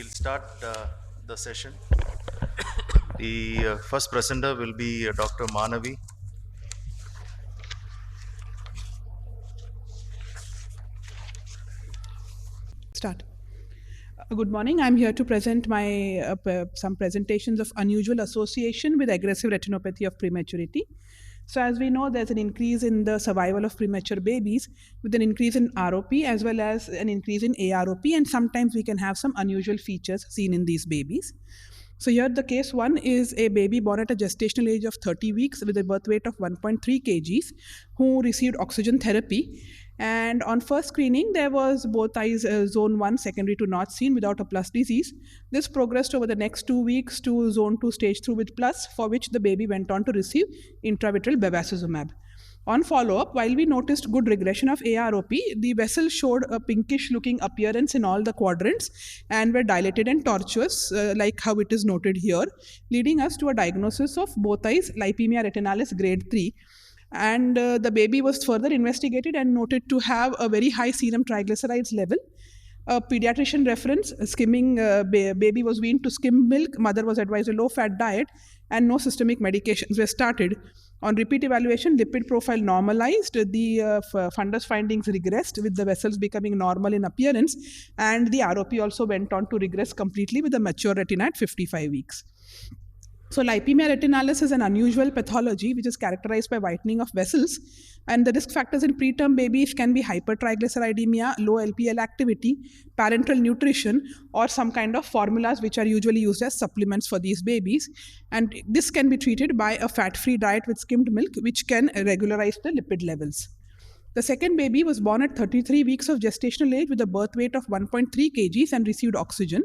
we'll start the session. The first presenter will be Dr. Manavi. Start. Good morning. I'm here to present my some presentations of unusual association with aggressive retinopathy of prematurity. So as we know, there's an increase in the survival of premature babies with an increase in ROP as well as an increase in AROP, and sometimes we can have some unusual features seen in these babies. So here the case one is a baby born at a gestational age of 30 weeks with a birth weight of 1.3 kgs who received oxygen therapy. And on first screening, there was both eyes zone 1 secondary to not seen without a plus disease. This progressed over the next 2 weeks to zone 2 stage 2 with plus, for which the baby went on to receive intravitreal bevacizumab. On follow-up, while we noticed good regression of AROP, the vessels showed a pinkish-looking appearance in all the quadrants and were dilated and tortuous, like how it is noted here, leading us to a diagnosis of both eyes lipemia retinalis grade 3. And the baby was further investigated and noted to have a very high serum triglycerides level. A pediatrician reference, skimming baby was weaned to skim milk, mother was advised a low-fat diet, and no systemic medications were started. On repeat evaluation, lipid profile normalized, the fundus findings regressed with the vessels becoming normal in appearance, and the ROP also went on to regress completely with a mature retina at 55 weeks. So lipemia retinalis is an unusual pathology which is characterized by whitening of vessels, and the risk factors in preterm babies can be hypertriglyceridemia, low LPL activity, parenteral nutrition, or some kind of formulas which are usually used as supplements for these babies. And this can be treated by a fat-free diet with skimmed milk, which can regularize the lipid levels. The second baby was born at 33 weeks of gestational age with a birth weight of 1.3 kgs and received oxygen.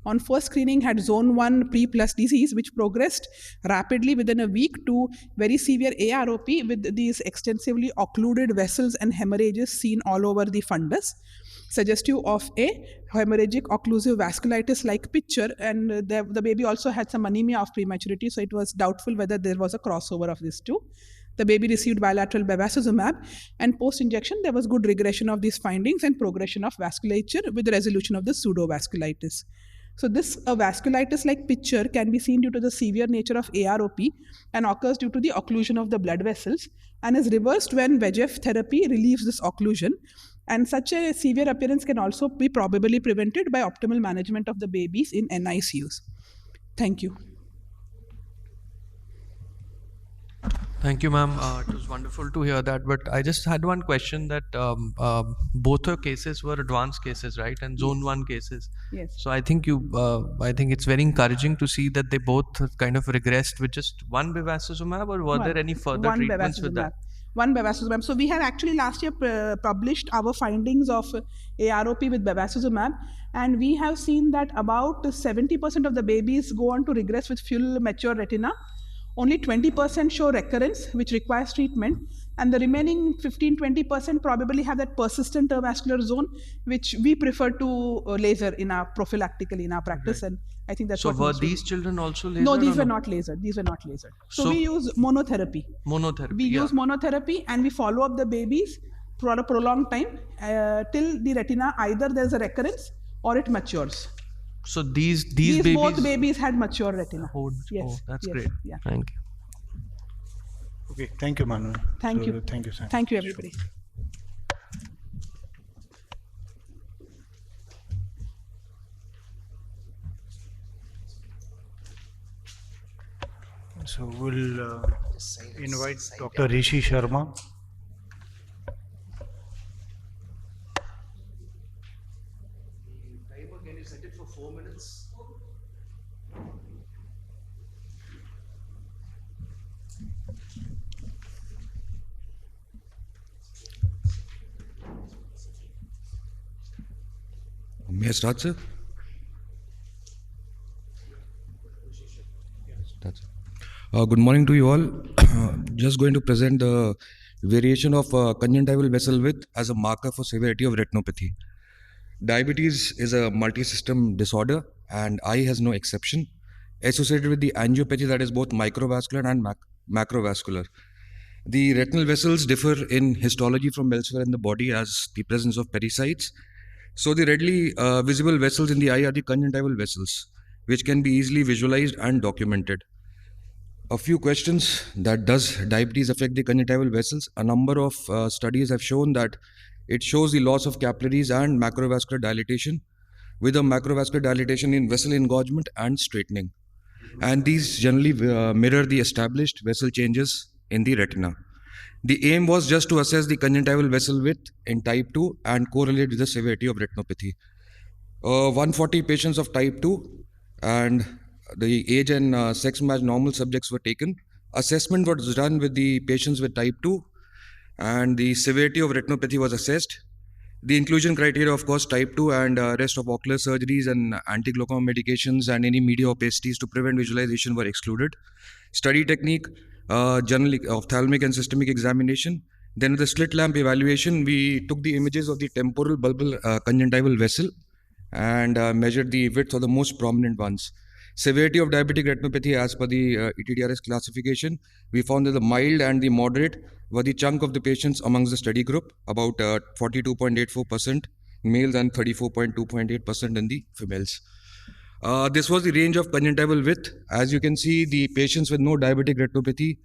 On first screening, had zone 1 pre-plus disease, which progressed rapidly within a week to very severe AROP with these extensively occluded vessels and hemorrhages seen all over the fundus, suggestive of a hemorrhagic occlusive vasculitis-like picture. And the baby also had some anemia of prematurity, so it was doubtful whether there was a crossover of these two. The baby received bilateral bevacizumab, and post-injection, there was good regression of these findings and progression of vasculature with the resolution of the pseudovasculitis. So this vasculitis-like picture can be seen due to the severe nature of AROP and occurs due to the occlusion of the blood vessels and is reversed when VEGF therapy relieves this occlusion. And such a severe appearance can also be probably prevented by optimal management of the babies in NICUs. Thank you. Thank you, ma'am. It was wonderful to hear that. But I just had one question that both her cases were advanced cases, right? And zone 1 cases. Yes. So I think it's very encouraging to see that they both kind of regressed with just one bevacizumab, or were there any further treatments with that? One bevacizumab. So we have actually last year published our findings of AROP with bevacizumab, and we have seen that about 70% of the babies go on to regress with full mature retina. Only 20% show recurrence, which requires treatment, and the remaining 15-20% probably have that persistent vascular zone, which we prefer to laser prophylactically in our practice. Right. And I think that's so what. So were these children also lasered? No, these were not lasered. These were not lasered. So we use monotherapy. We use monotherapy, and we follow up the babies for a prolonged time till the retina either there's a recurrence or it matures. So these babies, both babies had mature retina. Yes. That's great. Yeah. Thank you. Okay, thank you, Manu. Thank you. Thank you, sir. Thank you, everybody. So we'll invite Dr. Rishi Sharma. Can you set it for 4 minutes? May I start, sir? Good morning to you all. Just going to present the variation of conjunctival vessel width as a marker for severity of retinopathy. Diabetes is a multi-system disorder, and eye has no exception, associated with the angiopathy that is both microvascular and macrovascular. The retinal vessels differ in histology from elsewhere in the body as the presence of pericytes, So the readily visible vessels in the eye are the conjunctival vessels, which can be easily visualized and documented. A few questions: that does diabetes affect the conjunctival vessels? A number of studies have shown that it shows the loss of capillaries and macrovascular dilatation, with a macrovascular dilatation in vessel engorgement and straightening. And these generally mirror the established vessel changes in the retina. The aim was just to assess the conjunctival vessel width in type 2 and correlate with the severity of retinopathy. 140 patients of type 2 and the age and sex matched normal subjects were taken. Assessment was done with the patients with type 2 and the severity of retinopathy was assessed. The inclusion criteria, of course, type 2 and rest of ocular surgeries and anti-glaucoma medications and any media opacities to prevent visualization were excluded. Study technique, generally ophthalmic and systemic examination. Then with the slit lamp evaluation, we took the images of the temporal bulbal conjunctival vessel and measured the width of the most prominent ones. Severity of diabetic retinopathy as per the ETDRS classification, we found that the mild and the moderate were the chunk of the patients amongst the study group, about 42.84% males and 34.2.8% in the females. This was the range of conjunctival width. As you can see, the patients with no diabetic retinopathy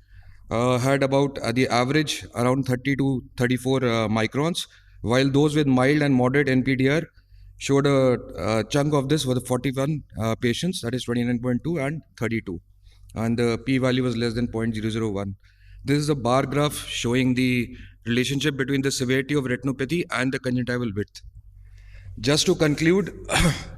had about the average around 30 to 34 microns, while those with mild and moderate NPDR showed a chunk of this for the 41 patients, that is 29.2 and 32. And the p-value was less than 0.001. This is a bar graph showing the relationship between the severity of retinopathy and the conjunctival width. Just to conclude,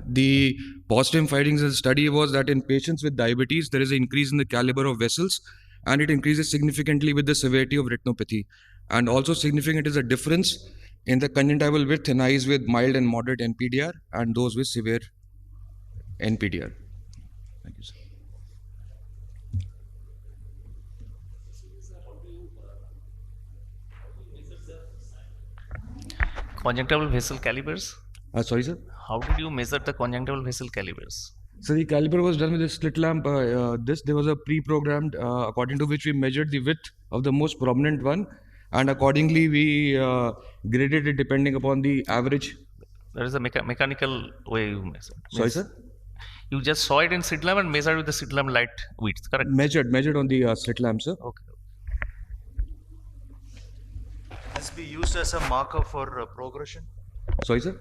the positive findings of the study was that in patients with diabetes, there is an increase in the caliber of vessels and it increases significantly with the severity of retinopathy. And also significant is a difference in the conjunctival width in eyes with mild and moderate NPDR and those with severe NPDR. Thank you, sir. Conjunctival vessel calibers? Sorry, sir? How did you measure the conjunctival vessel calibers? So the caliber was done with a slit lamp. There was a pre-programmed according to which we measured the width of the most prominent one, and accordingly we graded it depending upon the average. There is a mechanical way you measured. Sorry, sir? You just saw it in slit lamp and measured with the slit lamp light width, correct? Measured on the slit lamp, sir. Okay. This be used as a marker for progression? Sorry, sir?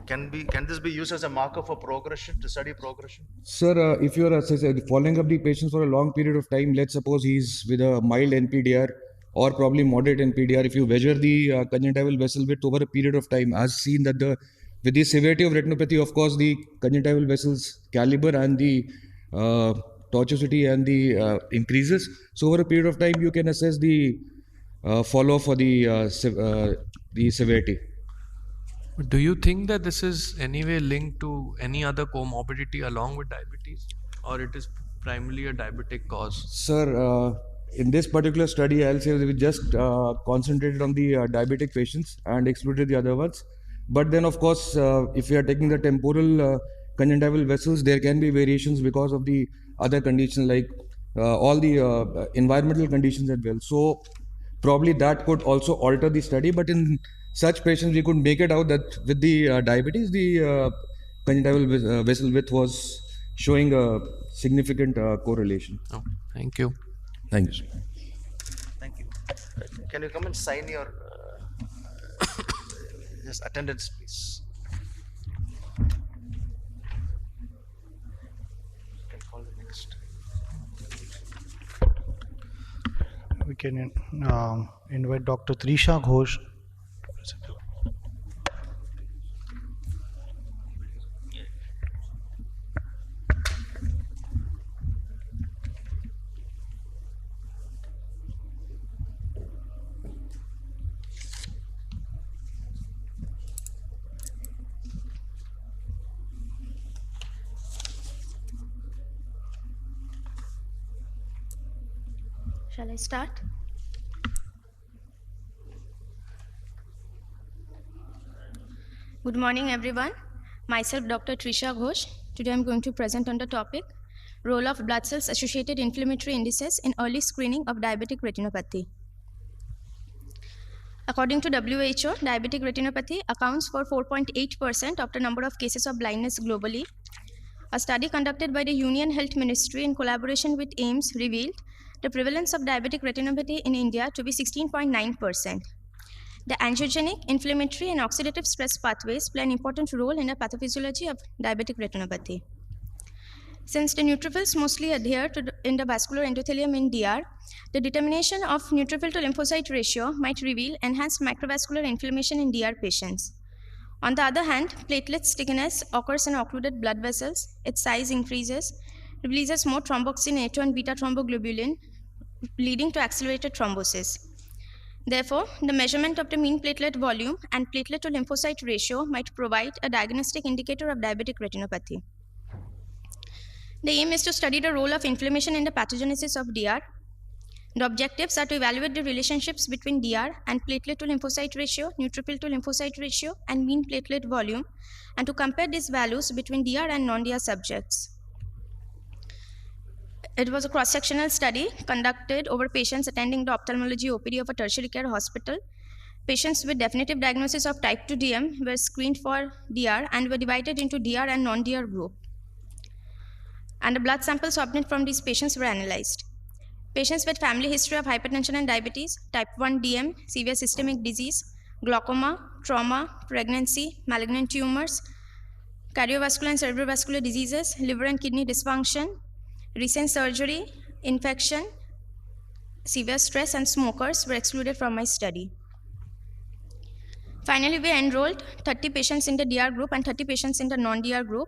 Can this be used as a marker for progression, to study progression? Sir, if you are following up the patients for a long period of time, let's suppose he's with a mild NPDR or probably moderate NPDR, if you measure the conjunctival vessel width over a period of time, as seen that with the severity of retinopathy, of course, the conjunctival vessels caliber and the tortuosity and the increases. So over a period of time, you can assess the follow-up for the severity. Do you think that this is anyway linked to any other comorbidity along with diabetes, or it is primarily a diabetic cause? Sir, in this particular study, I'll say we just concentrated on the diabetic patients and excluded the other ones. But then, of course, if we are taking the temporal conjunctival vessels, there can be variations because of the other conditions, like all the environmental conditions as well. So probably that could also alter the study. But in such patients, we could make it out that with the diabetes, the conjunctival vessel width was showing a significant correlation. Okay, thank you. Thank you, sir. Thank you. Can you come and sign your just attendance, please? You can call the next. We can invite Dr. Trisha Ghosh. Shall I start? Good morning, everyone. Myself, Dr. Trisha Ghosh. Today I'm going to present on the topic, role of blood cells associated inflammatory indices in early screening of diabetic retinopathy. According to WHO, diabetic retinopathy accounts for 4.8% of the number of cases of blindness globally. A study conducted by the Union Health Ministry in collaboration with AIMS revealed the prevalence of diabetic retinopathy in India to be 16.9%. The angiogenic, inflammatory, and oxidative stress pathways play an important role in the pathophysiology of diabetic retinopathy. Since the neutrophils mostly adhere in the vascular endothelium in DR, the determination of neutrophil to lymphocyte ratio might reveal enhanced microvascular inflammation in DR patients. On the other hand, platelet stickiness occurs in occluded blood vessels, its size increases, releases more thromboxane A2 and beta thromboglobulin, leading to accelerated thrombosis. Therefore, the measurement of the mean platelet volume and platelet to lymphocyte ratio might provide a diagnostic indicator of diabetic retinopathy. The aim is to study the role of inflammation in the pathogenesis of DR. The objectives are to evaluate the relationships between DR and platelet to lymphocyte ratio, neutrophil to lymphocyte ratio, and mean platelet volume, and to compare these values between DR and non-DR subjects. It was a cross-sectional study conducted over patients attending the ophthalmology OPD of a tertiary care hospital. Patients with definitive diagnosis of type 2 DM were screened for DR and were divided into DR and non-DR group. And the blood samples obtained from these patients were analyzed. Patients with family history of hypertension and diabetes, type 1 DM, severe systemic disease, glaucoma, trauma, pregnancy, malignant tumors, cardiovascular and cerebrovascular diseases, liver and kidney dysfunction, recent surgery, infection, severe stress, and smokers were excluded from my study. Finally, we enrolled 30 patients in the DR group and 30 patients in the non-DR group,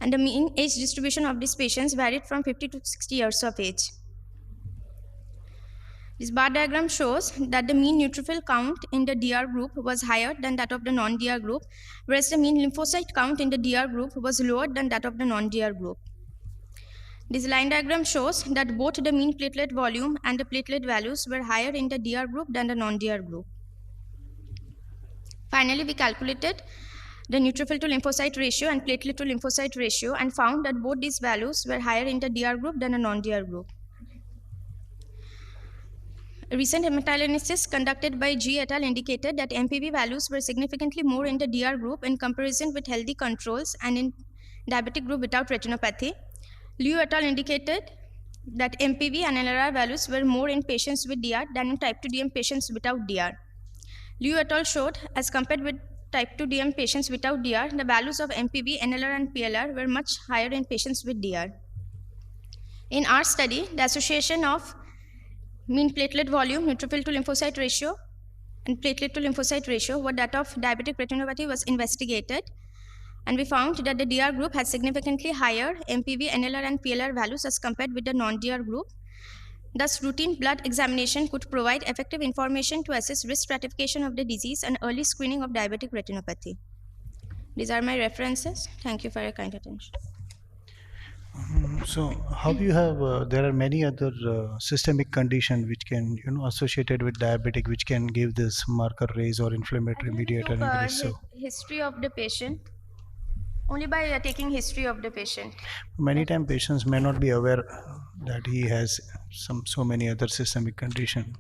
and the mean age distribution of these patients varied from 50 to 60 years of age. This bar diagram shows that the mean neutrophil count in the DR group was higher than that of the non-DR group, whereas the mean lymphocyte count in the DR group was lower than that of the non-DR group. This line diagram shows that both the mean platelet volume and the platelet values were higher in the DR group than the non-DR group. Finally, we calculated the neutrophil to lymphocyte ratio and platelet to lymphocyte ratio and found that both these values were higher in the DR group than the non-DR group. A recent hematoanalysis conducted by G et al. Indicated that MPV values were significantly more in the DR group in comparison with healthy controls and in diabetic group without retinopathy. Liu et al. Indicated that MPV and NLRR values were more in patients with DR than in type 2 DM patients without DR. Liu et al. Showed, as compared with type 2 DM patients without DR, the values of MPV, NLR, and PLR were much higher in patients with DR. In our study, the association of mean platelet volume, neutrophil to lymphocyte ratio, and platelet to lymphocyte ratio were that of diabetic retinopathy was investigated, and we found that the DR group had significantly higher MPV, NLR, and PLR values as compared with the non-DR group. Thus, routine blood examination could provide effective information to assess risk stratification of the disease and early screening of diabetic retinopathy. These are my references. Thank you for your kind attention. So how do you have, there are many other systemic conditions which can, associated with diabetic, which can give this marker raise or inflammatory mediator increase. So history of the patient, only by taking history of the patient. many times patients may not be aware that he has so many other systemic conditions.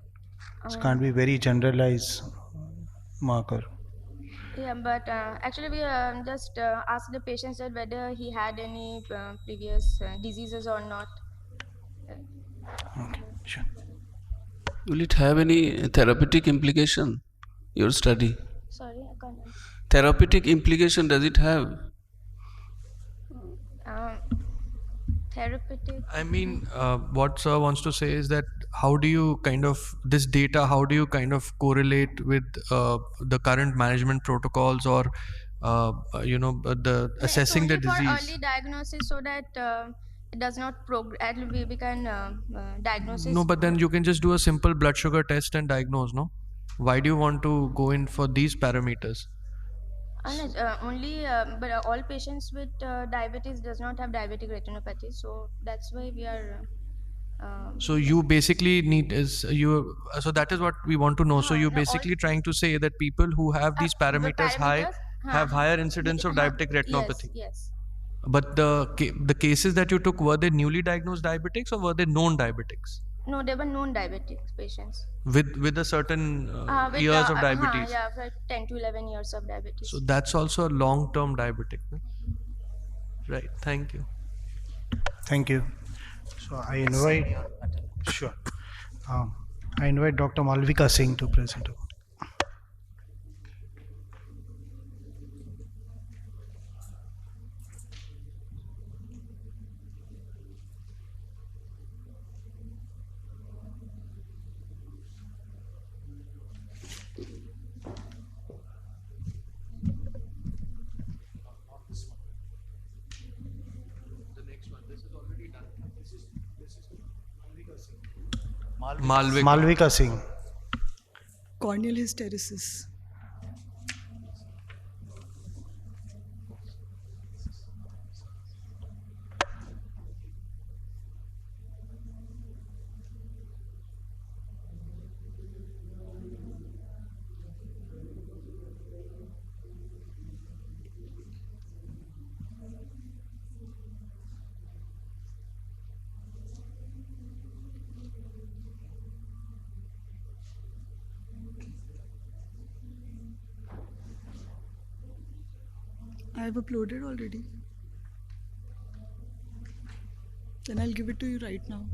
It can't be very generalized marker. Yeah, but actually we just asked the patients that whether he had any previous diseases or not. Okay, sure. Will it have any therapeutic implication, your study? Sorry, I can't understand. Therapeutic implication does it have? Therapeutic. I mean, what sir wants to say is that how do you kind of, this data, how do you kind of correlate with the current management protocols or, the assessing the It's only disease? for early diagnosis so that it does not progress, we can diagnose it. No, but then you can just do a simple blood sugar test and diagnose, no? Why do you want to go in for these parameters? Only, but all patients with diabetes does not have diabetic retinopathy, so that's why we are. So you basically need so that is what we want to know. So you're basically trying to say that people who have these parameters high have higher incidence of diabetic retinopathy. Yes. But the cases that you took, were they newly diagnosed diabetics or were they known diabetics? No, they were non-diabetic patients. With a certain years of diabetes. Yeah, for 10 to 11 years of diabetes. So that's also a long-term diabetic. No? Right. Thank you. Thank you. So I invite, sure. I invite Dr. Malvika Singh to present. Malvika Singh. Corneal hysteresis. I have uploaded already. Then I'll give it to you right now.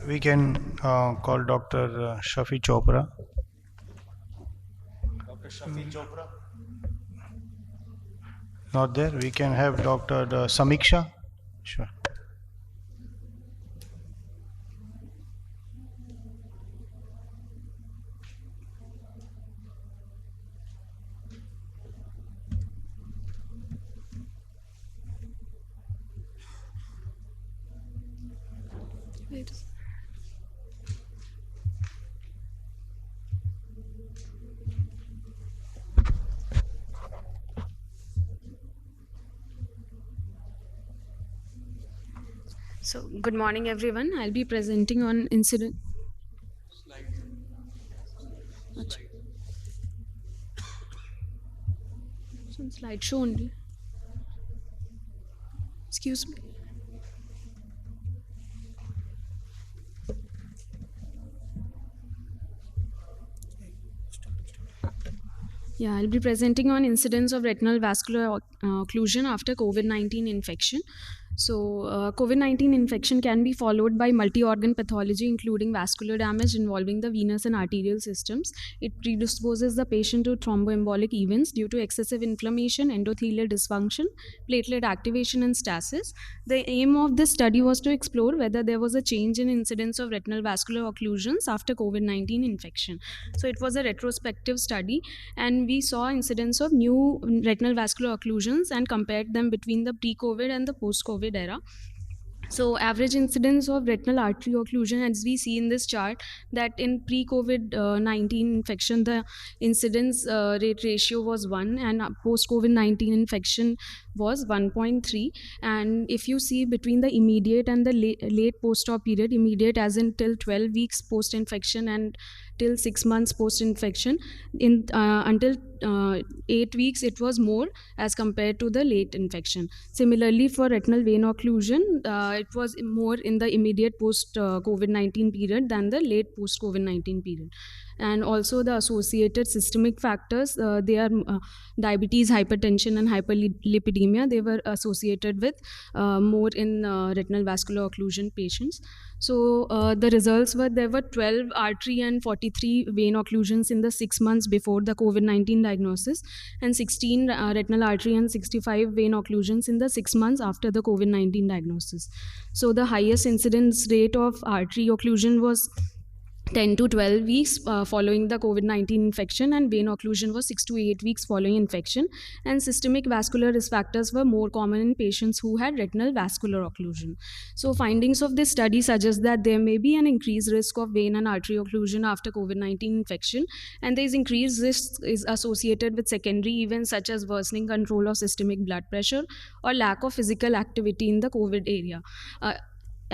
We can call Dr. Shafi Chopra. Dr. Shafi Chopra. Not there. We can have Dr. Samiksha. Sure. Wait. So, good morning everyone. I'll be presenting on incident. It's on slideshow only. Excuse me. Yeah, I'll be presenting on incidence of retinal vascular occlusion after COVID-19 infection. So, COVID-19 infection can be followed by multi-organ pathology, including vascular damage involving the venous and arterial systems. It predisposes the patient to thromboembolic events due to excessive inflammation, endothelial dysfunction, platelet activation, and stasis. The aim of this study was to explore whether there was a change in incidence of retinal vascular occlusions after COVID-19 infection. So, it was a retrospective study, and we saw incidence of new retinal vascular occlusions and compared them between the pre-COVID and the post-COVID era. So average incidence of retinal artery occlusion, as we see in this chart, that in pre-COVID-19 infection, the incidence rate ratio was 1, and post-COVID-19 infection was 1.3. And if you see between the immediate and the late post-op period, immediate as in till 12 weeks post-infection and till 6 months post-infection, until 8 weeks it was more as compared to the late infection. Similarly, for retinal vein occlusion, it was more in the immediate post-COVID-19 period than the late post-COVID-19 period. And also the associated systemic factors, they are diabetes, hypertension, and hyperlipidemia. They were associated with more in retinal vascular occlusion patients. So the results were there were 12 artery and 43 vein occlusions in the 6 months before the COVID-19 diagnosis, and 16 retinal artery and 65 vein occlusions in the 6 months after the COVID-19 diagnosis. So the highest incidence rate of artery occlusion was 10 to 12 weeks following the COVID-19 infection, and vein occlusion was 6 to 8 weeks following infection, and systemic vascular risk factors were more common in patients who had retinal vascular occlusion. So findings of this study suggest that there may be an increased risk of vein and artery occlusion after COVID-19 infection, and this increased risk is associated with secondary events such as worsening control of systemic blood pressure or lack of physical activity in the COVID area.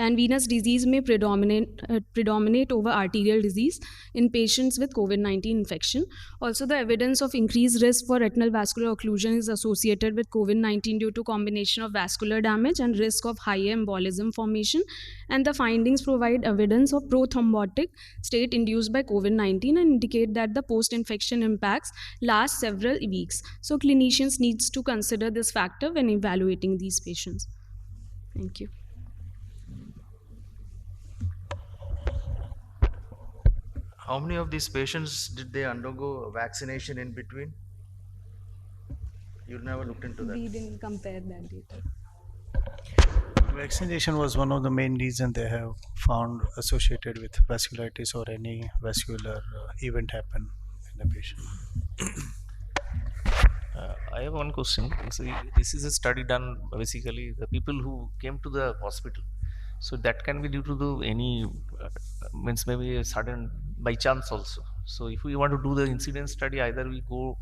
and venous disease may predominate over arterial disease in patients with COVID-19 infection. Also, the evidence of increased risk for retinal vascular occlusion is associated with COVID-19 due to combination of vascular damage and risk of higher embolism formation, and the findings provide evidence of prothrombotic state induced by COVID-19 and indicate that the post-infection impacts last several weeks. So clinicians needs to consider this factor when evaluating these patients. Thank you. How many of these patients did they undergo vaccination in between? You never looked into that. We didn't compare that data. Vaccination was one of the main reasons they have found associated with vasculitis or any vascular event happen in the patient. I have one question. See, this is a study done basically the people who came to the hospital. So that can be due to the any means maybe a sudden by chance also. So if we want to do the incidence study, either we go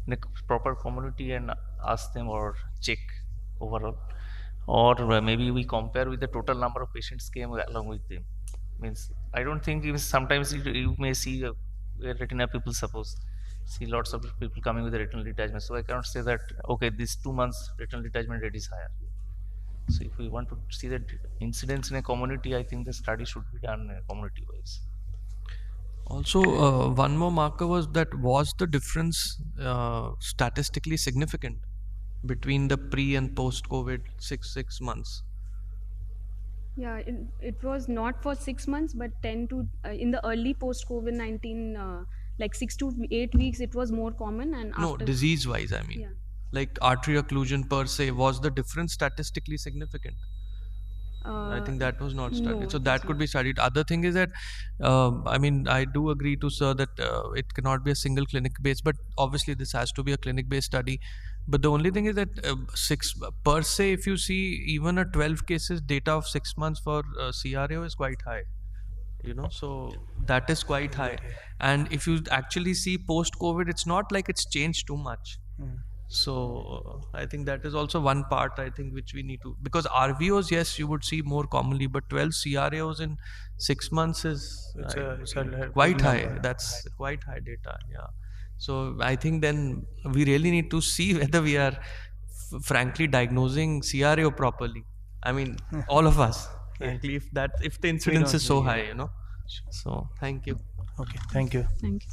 in a proper community and ask them or check overall, or maybe we compare with the total number of patients came along with them. Means I don't think even sometimes you may see retina people see lots of people coming with the retinal detachment. So I cannot say that okay, this 2 months retinal detachment rate is higher. So if we want to see that incidence in a community, I think the study should be done community wise. Also, one more marker was the difference statistically significant between the pre and post COVID six months? Yeah, it was not for 6 months, but 10 to in the early post COVID-19, like 6 to 8 weeks, it was more common. And no, after, disease wise, I mean, yeah. Like artery occlusion per se, was the difference statistically significant? I think that was not studied. No, So that could be studied. Other thing is that, I mean, I do agree to sir that it cannot be a single clinic based, but obviously this has to be a clinic based study. But the only thing is that six per se, if you see even a 12 cases data of 6 months for CRO is quite high. You know, so that is quite high. And if you actually see post COVID, it's not like it's changed too much. So I think that is also one part I think which we need to, because RVOs, yes, you would see more commonly, but 12 CRAOs in 6 months is quite high. Number. That's quite high data. Yeah. So I think then we really need to see whether we are frankly diagnosing CRAO properly. I mean, all of us. Frankly, if the incidence is so high, you know. So thank you. Okay, thank you. Thank you.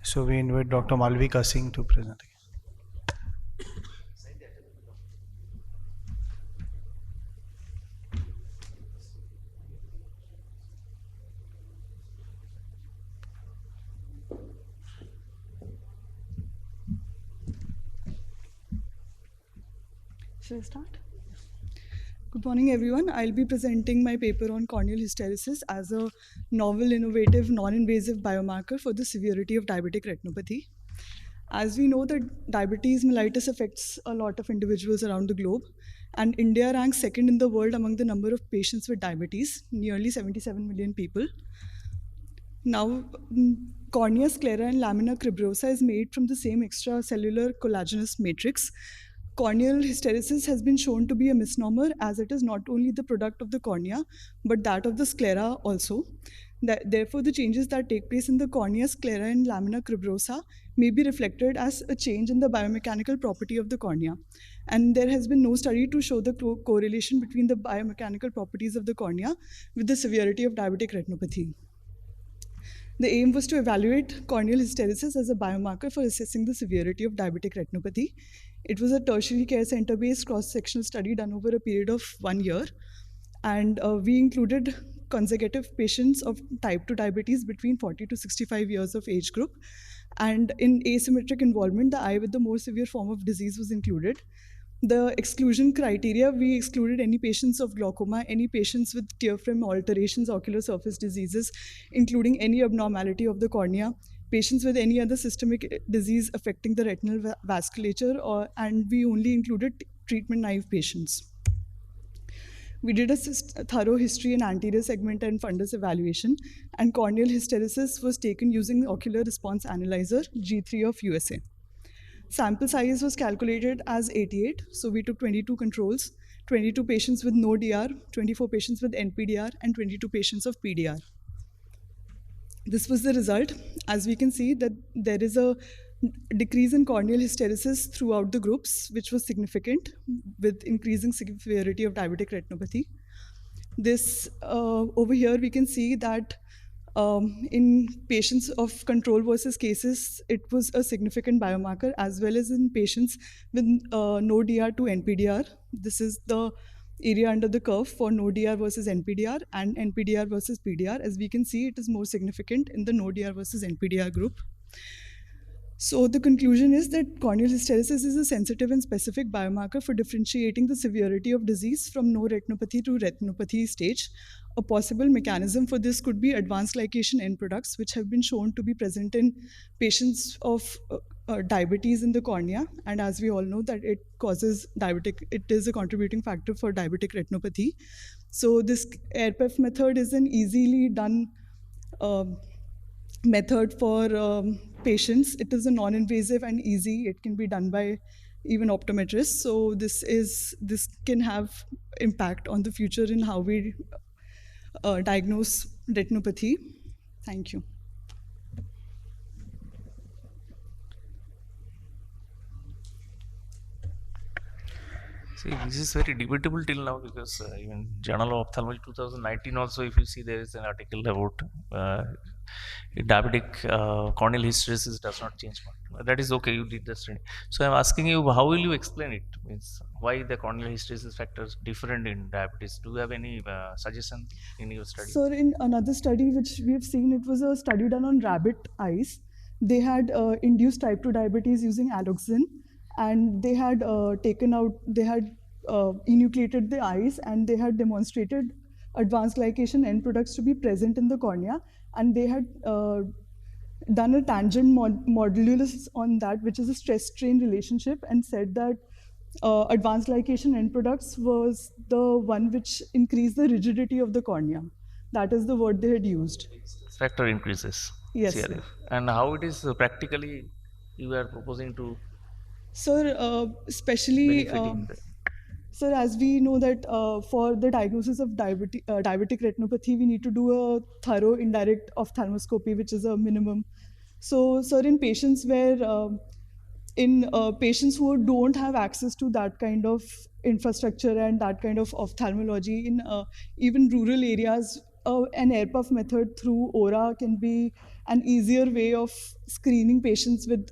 So we invite Dr. Malvika Singh to present again. Shall I start? Good morning, everyone. I'll be presenting my paper on corneal hysteresis as a novel, innovative, non-invasive biomarker for the severity of diabetic retinopathy. As we know that diabetes mellitus affects a lot of individuals around the globe, and India ranks second in the world among the number of patients with diabetes, nearly 77 million people. Now, cornea, sclera, and lamina cribrosa is made from the same extracellular collagenous matrix. Corneal hysteresis has been shown to be a misnomer, as it is not only the product of the cornea, but that of the sclera also. Therefore, the changes that take place in the cornea, sclera, and lamina cribrosa may be reflected as a change in the biomechanical property of the cornea. And there has been no study to show the correlation between the biomechanical properties of the cornea with the severity of diabetic retinopathy. The aim was to evaluate corneal hysteresis as a biomarker for assessing the severity of diabetic retinopathy. It was a tertiary care center-based cross-sectional study done over a period of 1 year. And we included consecutive patients of type 2 diabetes between 40 to 65 years of age group. And in asymmetric involvement, the eye with the more severe form of disease was included. The exclusion criteria, we excluded any patients of glaucoma, any patients with tear film alterations, ocular surface diseases, including any abnormality of the cornea, patients with any other systemic disease affecting the retinal vasculature, and we only included treatment-naive patients. We did a thorough history and anterior segment and fundus evaluation, and corneal hysteresis was taken using Ocular Response Analyzer, G3 of USA. Sample size was calculated as 88, so we took 22 controls. 22 patients with no DR, 24 patients with NPDR, and 22 patients of PDR. This was the result. As we can see that there is a decrease in corneal hysteresis throughout the groups, which was significant with increasing severity of diabetic retinopathy. This over here, we can see that in patients of control versus cases, it was a significant biomarker, as well as in patients with no DR to NPDR. This is the area under the curve for no DR versus NPDR and NPDR versus PDR. As we can see, it is more significant in the no DR versus NPDR group. So the conclusion is that corneal hysteresis is a sensitive and specific biomarker for differentiating the severity of disease from no retinopathy to retinopathy stage. A possible mechanism for this could be advanced glycation end products, which have been shown to be present in patients of diabetes in the cornea. And as we all know that it causes it is a contributing factor for diabetic retinopathy. So this AirPEF method is an easily done method for patients. It is a non-invasive and easy. It can be done by even optometrists. So this can have impact on the future in how we diagnose retinopathy. Thank you. See, this is very debatable till now because even Journal of Ophthalmology 2019 also, if you see, there is an article about diabetic corneal hysteresis does not change much. That is okay, you did the study. So I'm asking you, how will you explain it? Means why the corneal hysteresis factor is different in diabetes? Do you have any suggestion in your study? So in another study which we have seen, it was a study done on rabbit eyes. They had induced type 2 diabetes using alloxin, and they had enucleated the eyes, and they had demonstrated advanced glycation end products to be present in the cornea, and they had done a tangent modulus on that, which is a stress-strain relationship, and said that advanced glycation end products was the one which increased the rigidity of the cornea. That is the word they had used. Factor increases. Yes. CRF. And how it is practically you are proposing to? Sir, especially, sir, as we know that for the diagnosis of diabetic retinopathy, we need to do a thorough indirect ophthalmoscopy, which is a minimum. So, sir, in patients patients who don't have access to that kind of infrastructure and that kind of ophthalmology, in even rural areas, an AirPuff method through ORA can be an easier way of screening patients with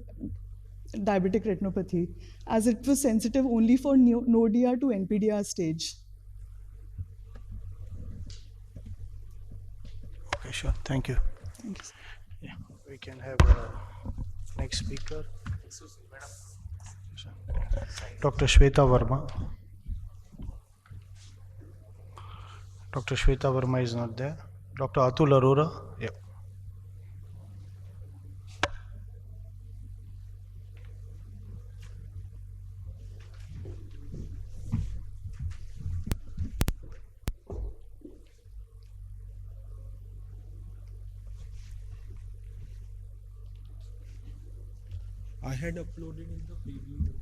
diabetic retinopathy, as it was sensitive only for no DR to NPDR stage. Okay, sure. Thank you. Thank you. Yeah, we can have next speaker. Dr. Shweta Verma. Dr. Shweta Verma is not there. Dr. Atul Arora. Yeah. I had uploaded in the preview.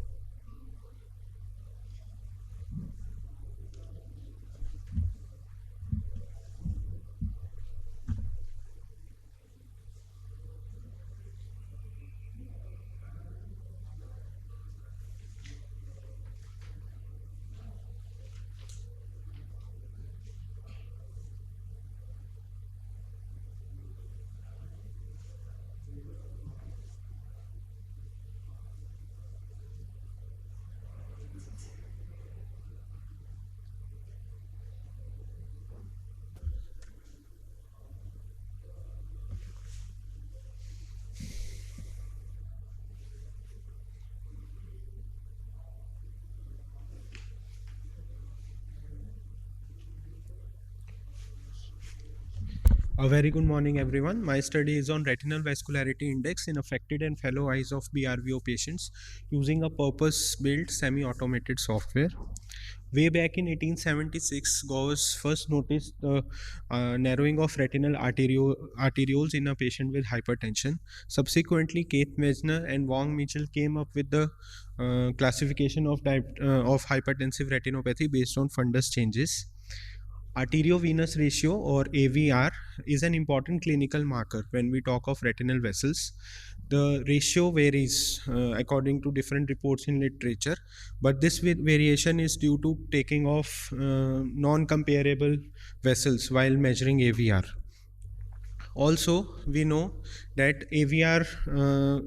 A very good morning, everyone. My study is on retinal vascularity index in affected and fellow eyes of BRVO patients using a purpose-built semi-automated software. Way back in 1876, Gauss first noticed the narrowing of retinal arterioles in a patient with hypertension. Subsequently, Keith Messner and Wong Mitchell came up with the classification of hypertensive retinopathy based on fundus changes. Arteriovenous ratio, or AVR, is an important clinical marker when we talk of retinal vessels. The ratio varies according to different reports in literature, but this variation is due to taking of non-comparable vessels while measuring AVR. Also, we know that AVR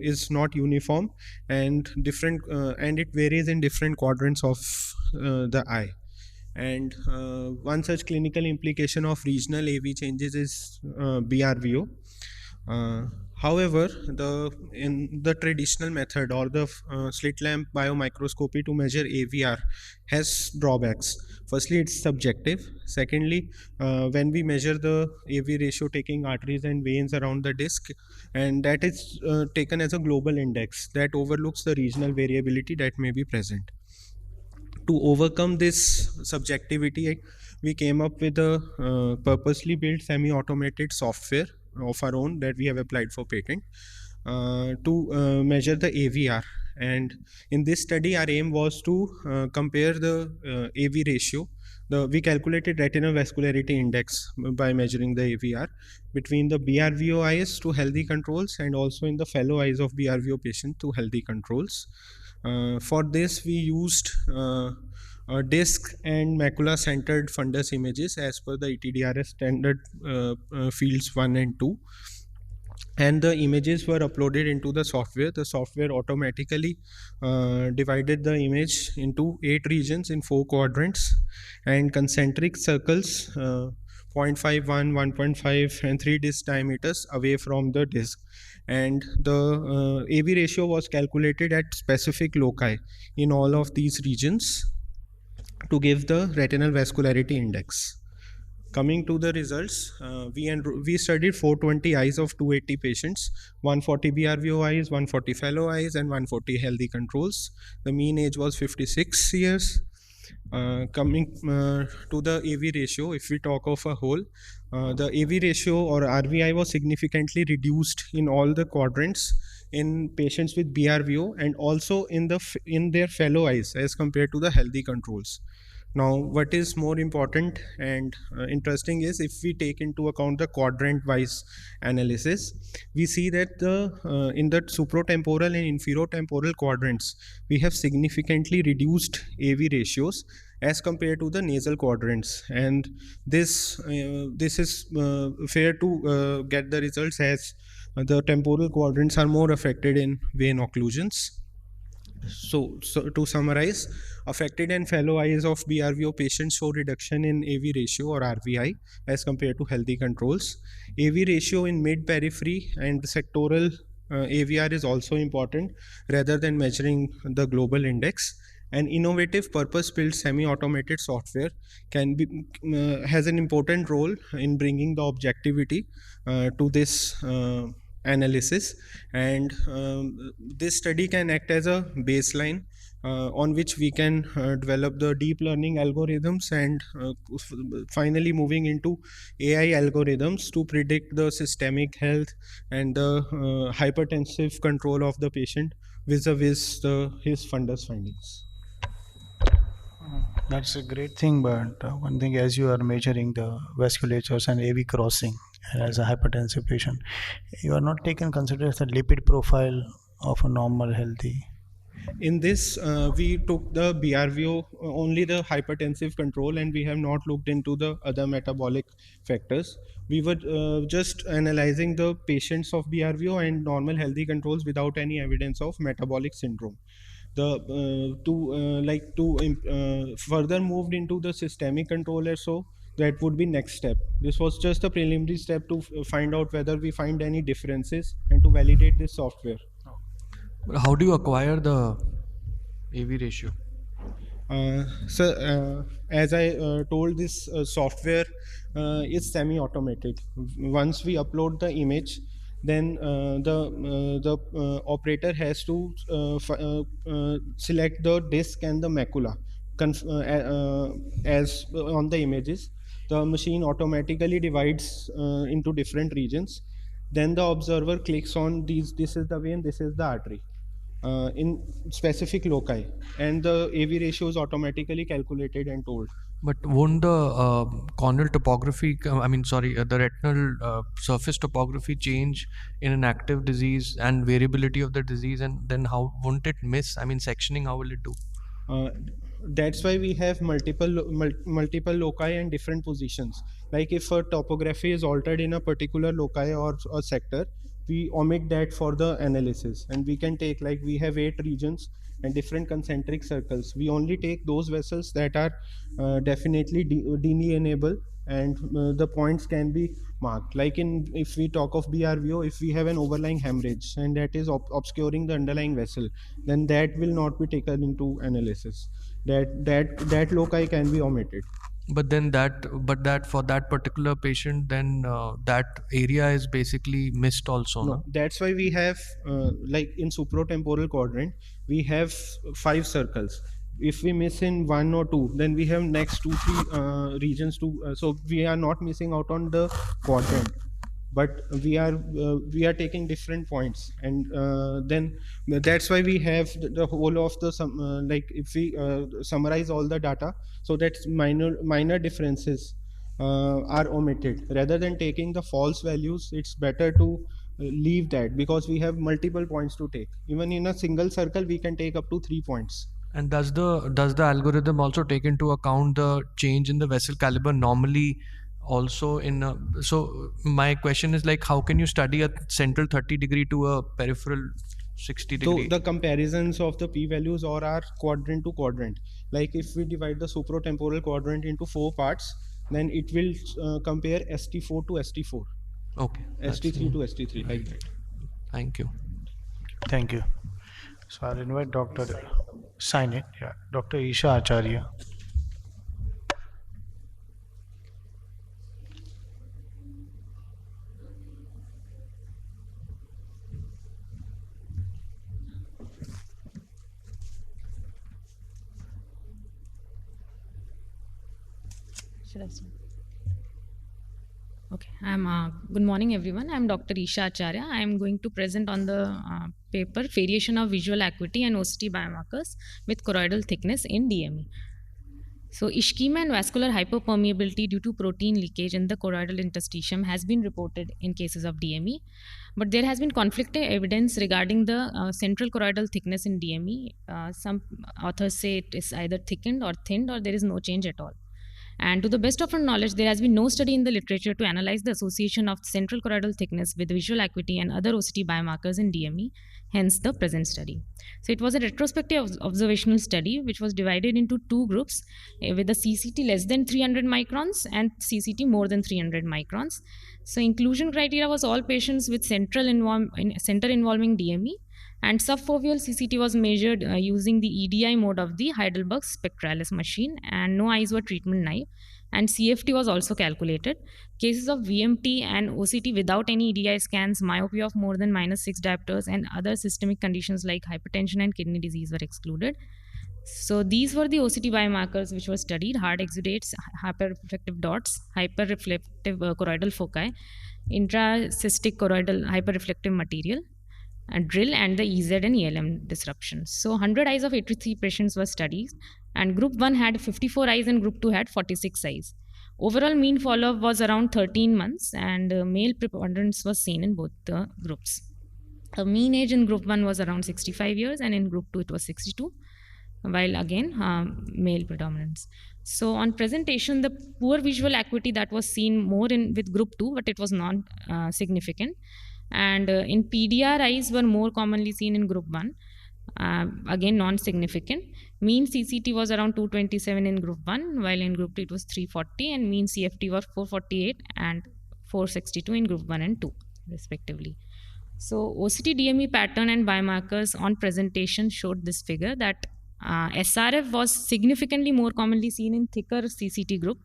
is not uniform and it varies in different quadrants of the eye. And one such clinical implication of regional AV changes is BRVO. However, in the traditional method, or the slit lamp biomicroscopy to measure AVR, has drawbacks. Firstly, it's subjective. Secondly, when we measure the AV ratio taking arteries and veins around the disc, and that is taken as a global index that overlooks the regional variability that may be present. To overcome this subjectivity, we came up with a purposely built semi-automated software of our own that we have applied for patent to measure the AVR. And in this study, our aim was to compare the AV ratio. We calculated retinal vascularity index by measuring the AVR between the BRVO eyes to healthy controls, and also in the fellow eyes of BRVO patient to healthy controls. For this, we used disc and macula centered fundus images as per the ETDRS standard fields 1 and 2. And the images were uploaded into the software. The software automatically divided the image into 8 regions in 4 quadrants, and concentric circles 0.51, 1.5 and 3 disc diameters away from the disc. And the AV ratio was calculated at specific loci in all of these regions to give the retinal vascularity index. Coming to the results, we studied 420 eyes of 280 patients, 140 BRVO eyes, 140 fellow eyes, and 140 healthy controls. The mean age was 56 years. Coming to the AV ratio, if we talk of a whole, the AV ratio or RVI was significantly reduced in all the quadrants in patients with BRVO, and also in their fellow eyes as compared to the healthy controls. Now, what is more important and interesting is, if we take into account the quadrant-wise analysis, we see that in the supratemporal and inferotemporal quadrants, we have significantly reduced AV ratios as compared to the nasal quadrants. And this is fair to get the results, as the temporal quadrants are more affected in vein occlusions. So to summarize, affected and fellow eyes of BRVO patients show reduction in AV ratio or RVI as compared to healthy controls. AV ratio in mid-periphery and sectoral AVR is also important rather than measuring the global index. An innovative purpose-built semi-automated software has an important role in bringing the objectivity to this analysis, and this study can act as a baseline on which we can develop the deep learning algorithms, and finally moving into AI algorithms to predict the systemic health and the hypertensive control of the patient vis-a-vis his fundus findings. That's a great thing, but one thing, as you are measuring the vasculatures and AV crossing, and as a hypertensive patient, you are not taken consideration the lipid profile of a normal healthy. In this, we took the BRVO, only the hypertensive control, and we have not looked into the other metabolic factors. We were just analyzing the patients of BRVO and normal healthy controls without any evidence of metabolic syndrome. Further moved into the systemic control or so, that would be next step. This was just a preliminary step to find out whether we find any differences and to validate this software. How do you acquire the AV ratio? As I told, this software is semi-automated. Once we upload the image, then the operator has to select the disc and the macula as on the images. The machine automatically divides into different regions. Then the observer clicks on these. This is the vein. This is the artery. In specific loci, and the AV ratio is automatically calculated and told. But won't the corneal topography, the retinal surface topography change in an active disease and variability of the disease, and then how won't it miss? I mean, sectioning, how will it do? That's why we have multiple loci and different positions. Like if a topography is altered in a particular loci or a sector, we omit that for the analysis, and we can take, like, we have 8 regions and different concentric circles. We only take those vessels that are definitely delineable, and the points can be marked. Like if we talk of BRVO, if we have an overlying hemorrhage and that is obscuring the underlying vessel, then that will not be taken into analysis. That loci can be omitted. But that for that particular patient, then that area is basically missed also. No, that's why we have like in supratemporal quadrant, we have 5 circles. If we miss in 1 or 2, then we have next 2-3 regions to. So we are not missing out on the quadrant, but we are taking different points, and then that's why we have the whole of the like if we summarize all the data, so that's minor differences are omitted. Rather than taking the false values, it's better to leave that, because we have multiple points to take. Even in a single circle, we can take up to 3 points. And does the algorithm also take into account the change in the vessel caliber normally also so my question is, like, how can you study a central 30-degree to a peripheral 60-degree? So the comparisons of the p-values or are quadrant to quadrant. Like if we divide the supratemporal quadrant into 4 parts, then it will compare ST4 to ST4. Okay. ST3 to ST3, like that. Thank you. Thank you. So I'll invite Dr. Sign it. Yeah, Dr. Isha Acharya. Should I start? Okay, good morning everyone. I'm Dr. Isha Acharya. I am going to present on the paper Variation of Visual Acuity and OCT Biomarkers with Choroidal Thickness in DME. So ischemia and vascular hyperpermeability due to protein leakage in the choroidal interstitium has been reported in cases of DME, but there has been conflicting evidence regarding the central choroidal thickness in DME. Some authors say it is either thickened or thinned, or there is no change at all. And to the best of our knowledge, there has been no study in the literature to analyze the association of central choroidal thickness with visual acuity and other OCT biomarkers in DME, hence the present study. So it was a retrospective observational study which was divided into 2 groups with a CCT less than 300 microns and CCT more than 300 microns. So inclusion criteria was all patients with center involving DME, and subfoveal CCT was measured using the EDI mode of the Heidelberg Spectralis machine, and no eyes were treatment naive, and CFT was also calculated. Cases of VMT and OCT without any EDI scans, myopia of more than -6 diopters, and other systemic conditions like hypertension and kidney disease were excluded. So these were the OCT biomarkers which were studied: hard exudates, hyperreflective dots, hyperreflective choroidal foci, intracystic choroidal hyperreflective material, and drill, and the EZ and ELM disruptions. So 100 eyes of 83 patients were studied, and group 1 had 54 eyes and group 2 had 46 eyes. Overall mean follow-up was around 13 months, and male preponderance was seen in both the groups. The mean age in group 1 was around 65 years, and in group 2 it was 62, while again male predominance. So on presentation, the poor visual acuity that was seen more with group 2, but it was non-significant. And in PDR, eyes were more commonly seen in group 1, again non-significant. Mean CCT was around 227 in group 1, while in group 2 it was 340, and mean CFT was 448 and 462 in group 1 and 2 respectively. So OCT DME pattern and biomarkers on presentation showed this figure, that SRF was significantly more commonly seen in thicker CCT group,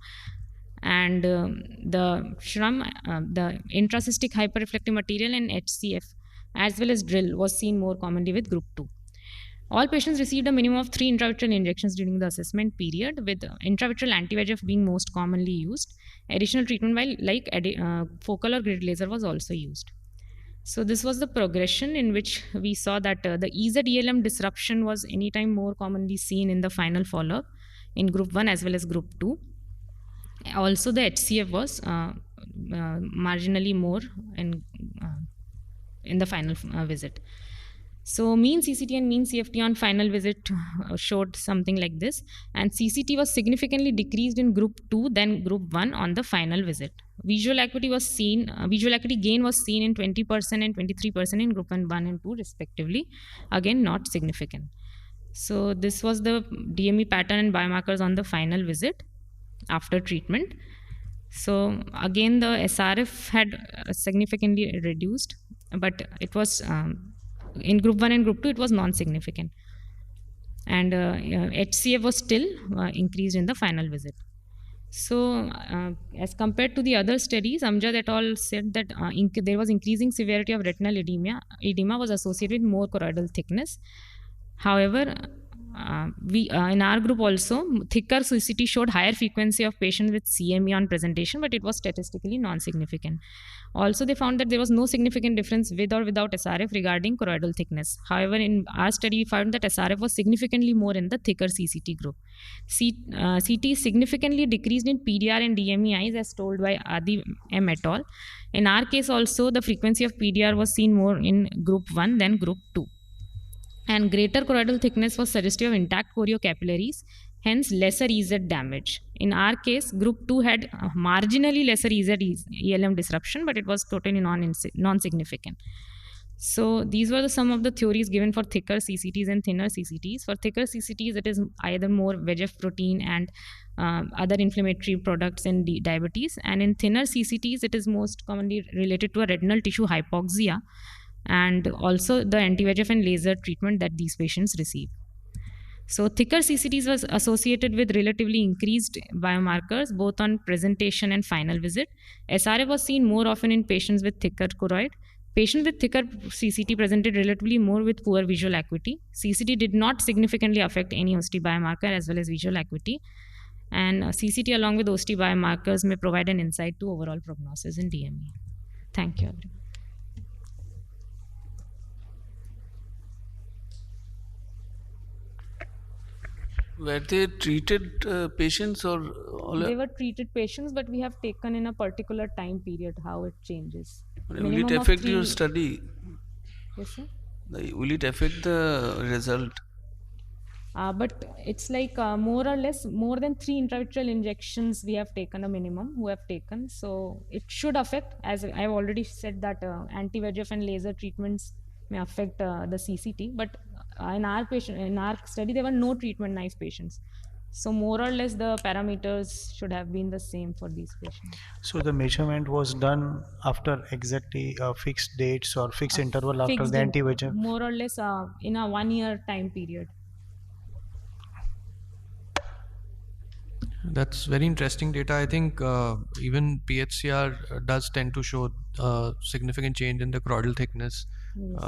and the SHRM, the intracystic hyperreflective material, and HCF as well as drill was seen more commonly with group 2. All patients received a minimum of 3 intravitreal injections during the assessment period, with intravitreal anti-VEGF being most commonly used. Additional treatment focal or grid laser was also used. So this was the progression in which we saw that the EZ-ELM disruption was anytime more commonly seen in the final follow-up in group 1 as well as group 2. Also, the HCF was marginally more in the final visit. So mean CCT and mean CFT on final visit showed something like this, and CCT was significantly decreased in group 2 than group 1 on the final visit. Visual acuity gain was seen in 20% and 23% in group 1 and 2 respectively, again not significant. So this was the DME pattern and biomarkers on the final visit after treatment. So again the SRF had significantly reduced, but it was in group 1 and group 2 it was non-significant, and HCF was still increased in the final visit. So as compared to the other studies, Amjad et al. Said that there was increasing severity of retinal edema was associated with more choroidal thickness. However, we in our group also, thicker CCT showed higher frequency of patients with CME on presentation, but it was statistically non-significant. Also, they found that there was no significant difference with or without SRF regarding choroidal thickness. However, in our study, we found that SRF was significantly more in the thicker CCT group. CT significantly decreased in PDR and DME eyes, as told by Adi M. et al. In our case also, the frequency of PDR was seen more in group 1 than group 2. And greater choroidal thickness was suggestive of intact choriocapillaries, hence lesser EZ damage. In our case, group 2 had marginally lesser EZ-ELM disruption, but it was totally non-significant. So these were some of the theories given for thicker CCTs and thinner CCTs. For thicker CCTs, it is either more VEGF protein and other inflammatory products in diabetes. And in thinner CCTs, it is most commonly related to a retinal tissue hypoxia, and also the anti-VEGF and laser treatment that these patients receive. So thicker CCTs was associated with relatively increased biomarkers both on presentation and final visit. SRF was seen more often in patients with thicker choroid. Patients with thicker CCT presented relatively more with poor visual acuity. CCT did not significantly affect any OST biomarker as well as visual acuity. And CCT along with OST biomarkers may provide an insight to overall prognosis in DME. Thank you, everyone. Were they treated patients or all? They were treated patients, but we have taken in a particular time period how it changes. Will it affect your study? Yes, sir. Will it affect the result? But it's like more or less more than 3 intravitreal injections we have taken, a minimum who have taken. So it should affect, as I've already said, that anti-VEGF and laser treatments may affect the CCT. But in our study, there were no treatment naive patients. So more or less the parameters should have been the same for these patients. So the measurement was done after exactly fixed dates or fixed interval after the anti-VEGF? More or less in a 1-year time period. That's very interesting data. I think even PHCR does tend to show significant change in the choroidal thickness, yes.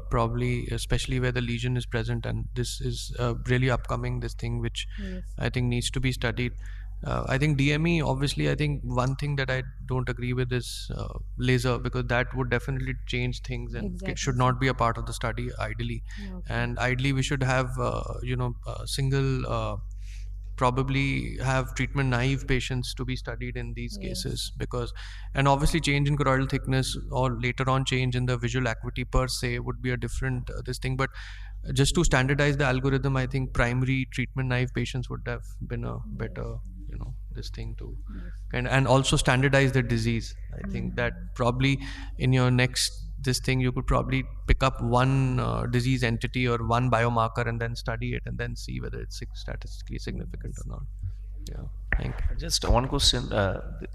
Probably especially where the lesion is present, and this is really upcoming, this thing which yes. I think needs to be studied. I think DME, obviously, I think one thing that I don't agree with is laser, because that would definitely change things and exactly. It should not be a part of the study ideally. Okay. And ideally we should have single probably have treatment naive patients to be studied in these yes. cases, because, and obviously change in choroidal thickness or later on change in the visual acuity per se would be a different this thing. But just to standardize the algorithm, I think primary treatment naive patients would have been a better this thing to and also standardize the disease. I think that probably in your next this thing you could probably pick up one disease entity or one biomarker and then study it and then see whether it's statistically significant or not. Yeah, thank you. Just one question.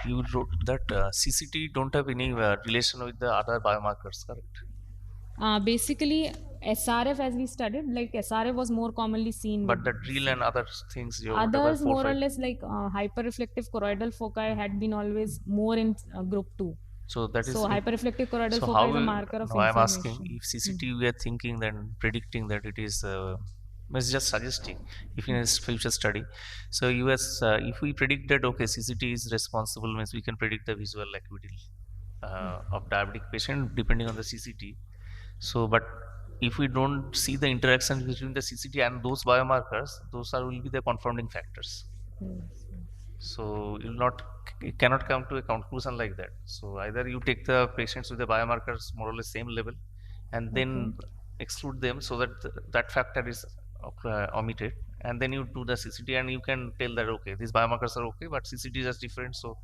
You wrote that CCT don't have any relation with the other biomarkers, correct? Basically, SRF, as we studied, like SRF was more commonly seen. But the drill and other things, you others more or less like hyperreflective choroidal foci had been always more in group 2. So that is hyperreflective choroidal foci is a marker of inflammation. I'm asking if CCT we are thinking then predicting that it is It's just suggesting if in a future study. So if we predict that okay, CCT is responsible, means we can predict the visual acuity of diabetic patient depending on the CCT. So, but if we don't see the interaction between the CCT and those biomarkers, will be the confounding factors. So you cannot come to a conclusion like that. So either you take the patients with the biomarkers more or less same level, and then exclude them so that that factor is omitted, and then you do the CCT and you can tell that okay, these biomarkers are okay, but CCT is just different. So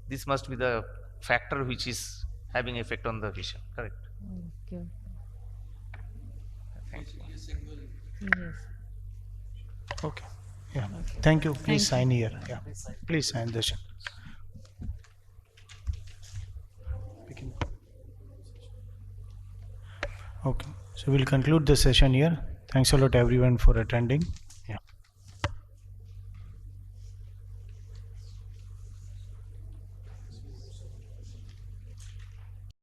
this must be the factor which is having effect on the vision. Correct. Okay. Thank you. Yes. Okay. Yeah. Thank you. Please sign here. Yeah. Please sign this. Okay. So we'll conclude the session here. Thanks a lot everyone for attending.